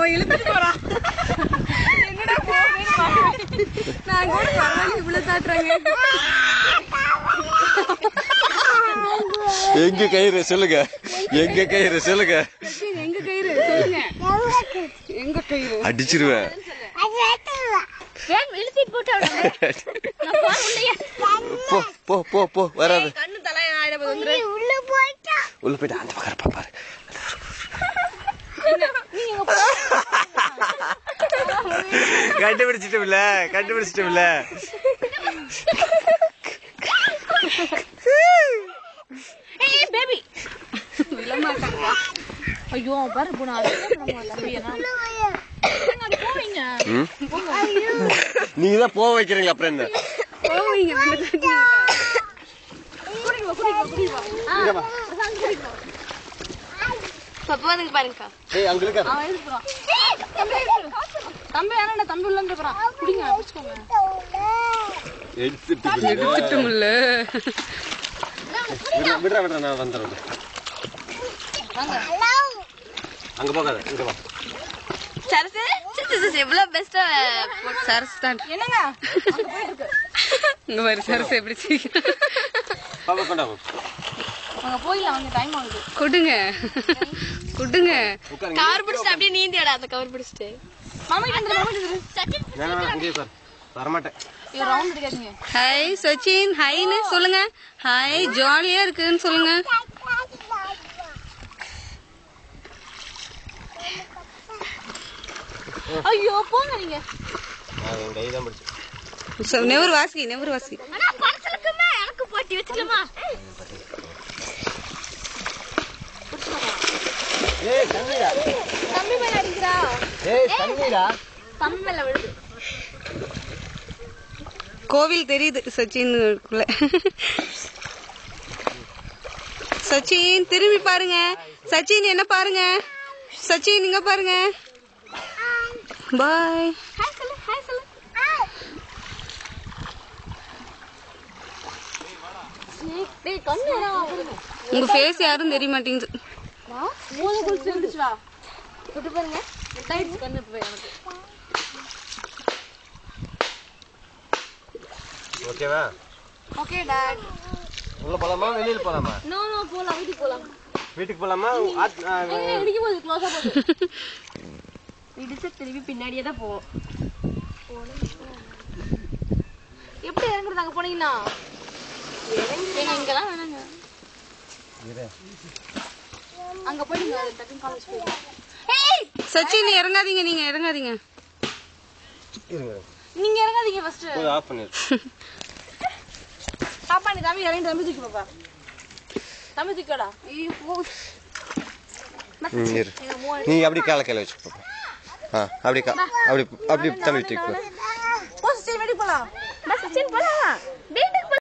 அவன் இழுத்துட்டு போறான். என்னடா நான் கூட பரவாயில்ல இவ்வளவு தாட்டுறாங்க. எங்க கயிறு சொல்லுங்க, எங்க கயிறு சொல்லுங்க, எங்க கயிறு சொல்லுங்க, எங்க கயிறு அடிச்சிருவேன். போ போ போ வராது. கண்ணு தலை உள்ள போயிட்டு அந்த பக்கம் பாரு. கண்டுபிடிச்சிட்டோம்ல, கண்டுபிடிச்சிட்டோம்ல. ஐயோ பாரு போனா நீங்க தான் போக வைக்கிறீங்க. அப்புறம் என்ன பாருங்கக்கா. தம்பி யாரா தம்பி உள்ள குடிங்க எடுத்துட்டோம்ல. விடுறா விடுறா நான் வந்துடுறேன். அங்க போகாத, இங்க வா. சரசு எவ்வளவு பெஸ்டா சரசு தான். என்னங்க இங்க பாரு சரசு எப்படி பாப்பா கொண்டாங்க. அங்க போயிடலாம், அவங்க டைம் ஆகுது. கொடுங்க கொடுங்க. கவர் பிடிச்சிட்டு அப்படியே நீந்தியாடா. அந்த கவர் பிடிச்சிட்டு மாமா கிட்ட வந்துரு. வரமாட்டேன். ரவுண்ட் அடிக்காதீங்க. ஹாய் சச்சின், ஹாய்னு சொல்லுங்க. ஹாய், ஜாலியா இருக்குன்னு சொல்லுங்க. ஐயோ போங்க நீங்க. நான் கை தான் பிடிச்சு. நெவர் வாசி, நெவர் வாசி. அண்ணா பர்சலுக்குமே எனக்கு போட்டி வெச்சுக்கலாமா? ஏய் தம்பிடா. தம்பி மேல அடிக்குறா. ஏய் தம்பிடா. தம்பி மேல விழுது. கோவில் தெரியுது சச்சின்குள்ள. சச்சின் திரும்பி பாருங்க. சச்சின் என்ன பாருங்க. சச்சின் இங்க பாருங்க. பாய். ஹாய் சொல்லு, ஹாய் சொல்லு. டேய் கண்ணேடா. உங்க ஃபேஸ் யாரும் தெரிய மாட்டேங்குது. மூணு குளிச்சு வந்துச்சு வா. தொட்டு பாருங்க. டைட்ஸ் கண்ணு போய் எனக்கு. ஓகேவா? Okay dot. உள்ள போலாமா வெளியில போலாமா? நோ நோ போலாம், வீட்டுக்கு போலாம். வீட்டுக்கு போலாமா? இடிக்க போகுது, க்ளோஸா போகுது. இடிச்சு திருப்பி பின்னாடியே தான் போவோம். எப்படி இறங்குறது அங்க போனீங்கன்னா? இங்கெல்லாம் வேணாங்க. அங்க போயிடுங்க, டக்குனு காலேஜ் போயிடுங்க. சச்சின் இறங்காதீங்க, நீங்க இறங்காதீங்க. நீங்க இறங்காதீங்க ஃபர்ஸ்ட். போய் ஆஃப் பண்ணிரு. பாப்பா நீ தம்பி இறங்கி தம்பி தூக்கி பாப்பா. தம்பி தூக்கிடா. நீ அப்படி கால வச்சு பாப்பா. அப்படி அப்படி அப்படி தம்பி தூக்கி போ. சச்சின் வெடி போலாம். சச்சின் போலாம்.